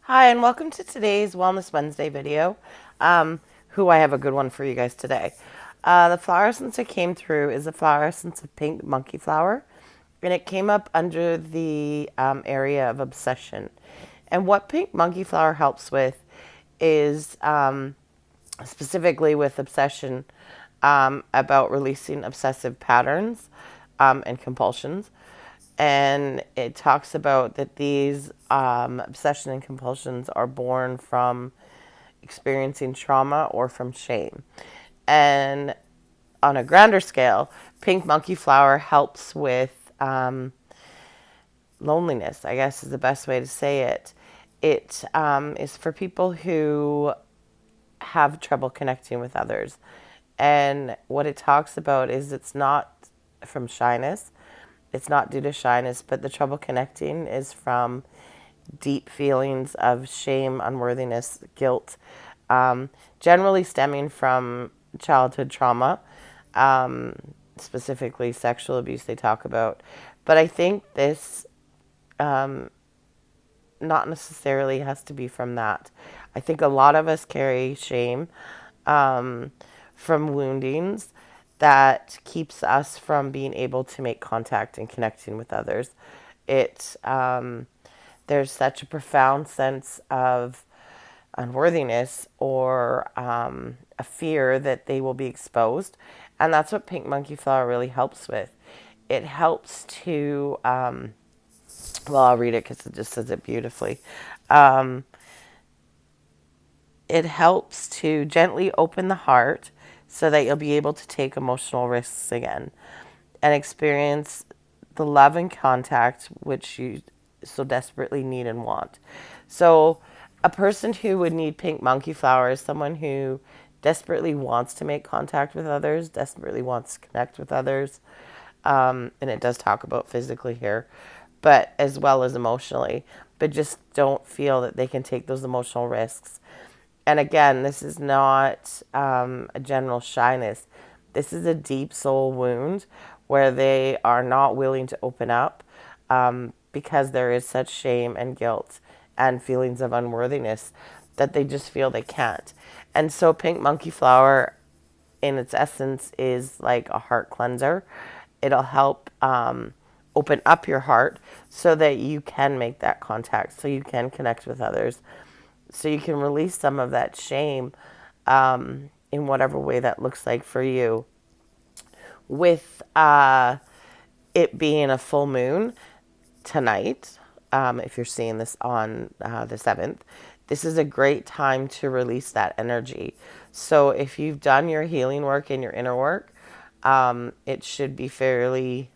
Hi, and welcome to today's Wellness Wednesday video. Who I have a good one for you guys today. The flower essence that came through is the flower essence of pink monkey flower, and it came up under the area of obsession. And what pink monkey flower helps with is specifically with obsession, about releasing obsessive patterns and compulsions. And it talks about that these obsession and compulsions are born from experiencing trauma or from shame. And on a grander scale, pink monkey flower helps with loneliness, I guess is the best way to say it. It is for people who have trouble connecting with others. And what it talks about is it's not from shyness. It's not due to shyness, but the trouble connecting is from deep feelings of shame, unworthiness, guilt, generally stemming from childhood trauma, specifically sexual abuse they talk about. But I think this not necessarily has to be from that. I think a lot of us carry shame from woundings that keeps us from being able to make contact and connecting with others. It There's such a profound sense of unworthiness or a fear that they will be exposed, and that's what pink monkey flower really helps with. It helps to well, I'll read it because it just says it beautifully. Um, it helps to gently open the heart so that you'll be able to take emotional risks again and experience the love and contact which you so desperately need and want. So, a person who would need pink monkey flower is someone who desperately wants to make contact with others, desperately wants to connect with others. And it does talk about physically here, but as well as emotionally, but just don't feel that they can take those emotional risks. And again, this is not a general shyness. This is a deep soul wound where they are not willing to open up because there is such shame and guilt and feelings of unworthiness that they just feel they can't. And so, pink monkey flower, in its essence, is like a heart cleanser. It'll help open up your heart so that you can make that contact, so you can connect with others, so you can release some of that shame in whatever way that looks like for you. With it being a full moon tonight, if you're seeing this on the 7th, this is a great time to release that energy. So if you've done your healing work and your inner work, it should be fairly,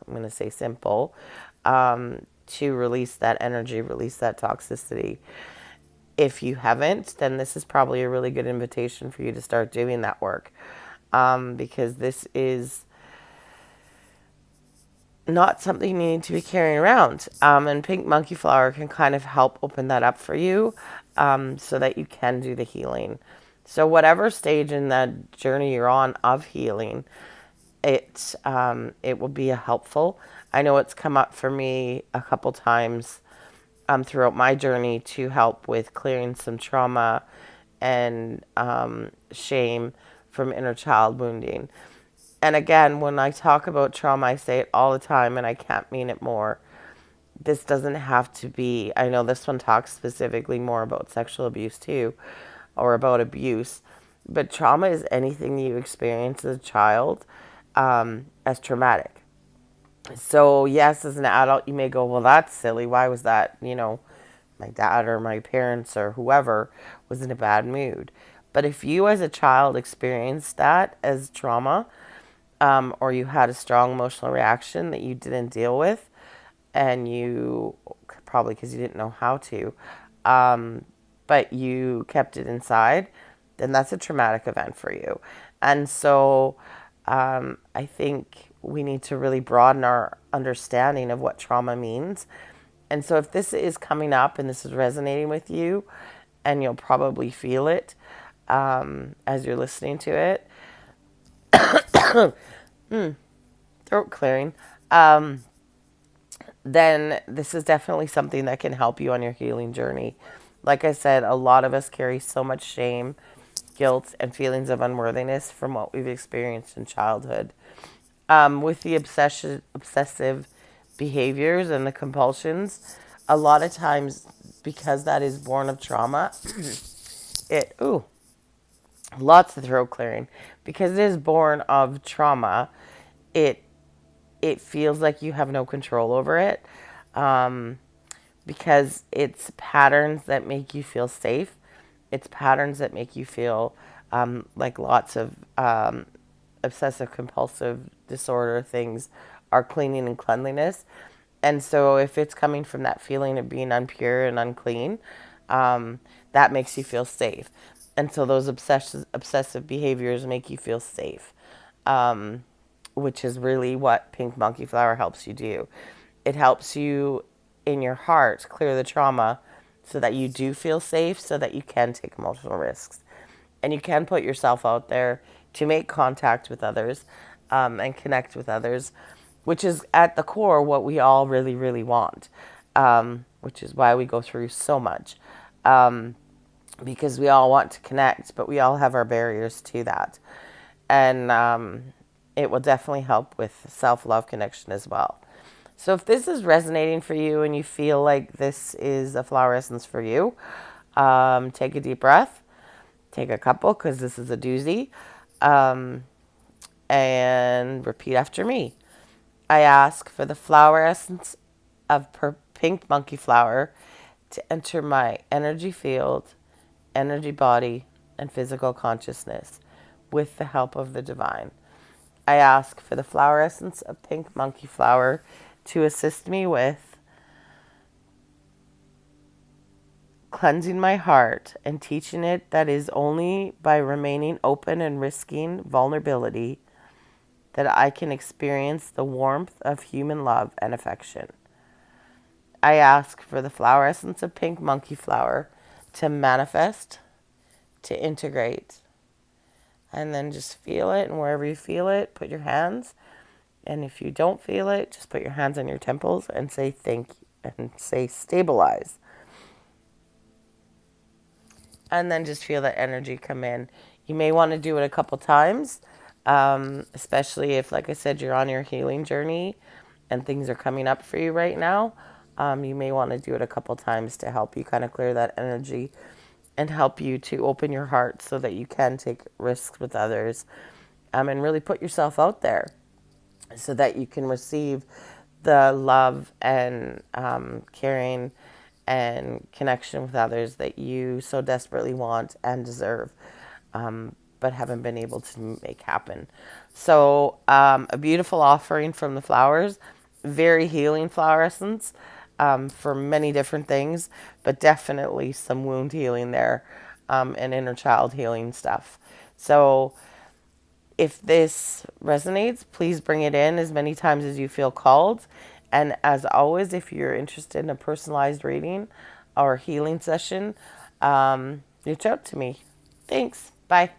I'm going to say simple, to release that energy, release that toxicity. If you haven't, then this is probably a really good invitation for you to start doing that work, because this is not something you need to be carrying around. And pink monkey flower can kind of help open that up for you, so that you can do the healing. So whatever stage in that journey you're on of healing, it will be a helpful. I know it's come up for me a couple times throughout my journey to help with clearing some trauma and shame from inner child wounding. And again, when I talk about trauma, I say it all the time, and I can't mean it more. This doesn't have to be, I know this one talks specifically more about sexual abuse too, or about abuse, but trauma is anything you experience as a child as traumatic. So, yes, as an adult, you may go, well, that's silly. Why was that? My dad or my parents or whoever was in a bad mood. But if you as a child experienced that as trauma, or you had a strong emotional reaction that you didn't deal with, and you probably because you didn't know how to, but you kept it inside, then that's a traumatic event for you. And so I think we need to really broaden our understanding of what trauma means. And so if this is coming up and this is resonating with you, and you'll probably feel it as you're listening to it, throat clearing, then this is definitely something that can help you on your healing journey. Like I said, a lot of us carry so much shame, guilt, and feelings of unworthiness from what we've experienced in childhood. With the obsessive behaviors and the compulsions, a lot of times because that is born of trauma, ooh, lots of throat clearing. Because it is born of trauma, it it feels like you have no control over it. Um, because it's patterns that make you feel safe. It's patterns that make you feel like lots of obsessive compulsive disorder things are cleaning and cleanliness. And so if it's coming from that feeling of being unpure and unclean, that makes you feel safe. And so those obsessive behaviors make you feel safe, which is really what Pink Monkeyflower helps you do. It helps you in your heart clear the trauma so that you do feel safe, so that you can take emotional risks. And you can put yourself out there to make contact with others and connect with others, which is at the core what we all really, really want, which is why we go through so much. Because we all want to connect, but we all have our barriers to that. And it will definitely help with self love connection as well. So if this is resonating for you and you feel like this is a flower essence for you, take a deep breath, take a couple because this is a doozy, and repeat after me. I ask for the flower essence of pink monkey flower to enter my energy field, energy body, and physical consciousness with the help of the divine. I ask for the flower essence of pink monkey flower to assist me with cleansing my heart and teaching it that is only by remaining open and risking vulnerability that I can experience the warmth of human love and affection. I ask for the flower essence of pink monkey flower to manifest, to integrate, and then just feel it. And wherever you feel it, put your hands. And if you don't feel it, just put your hands on your temples and say thank you and say stabilize. And then just feel that energy come in. You may want to do it a couple times, especially if, like I said, you're on your healing journey and things are coming up for you right now. You may want to do it a couple times to help you kind of clear that energy and help you to open your heart so that you can take risks with others, and really put yourself out there so that you can receive the love and caring and connection with others that you so desperately want and deserve, but haven't been able to make happen. So a beautiful offering from the flowers, very healing flower essence, for many different things, but definitely some wound healing there, and inner child healing stuff. So if this resonates, please bring it in as many times as you feel called. And as always, if you're interested in a personalized reading or healing session, reach out to me. Thanks. Bye.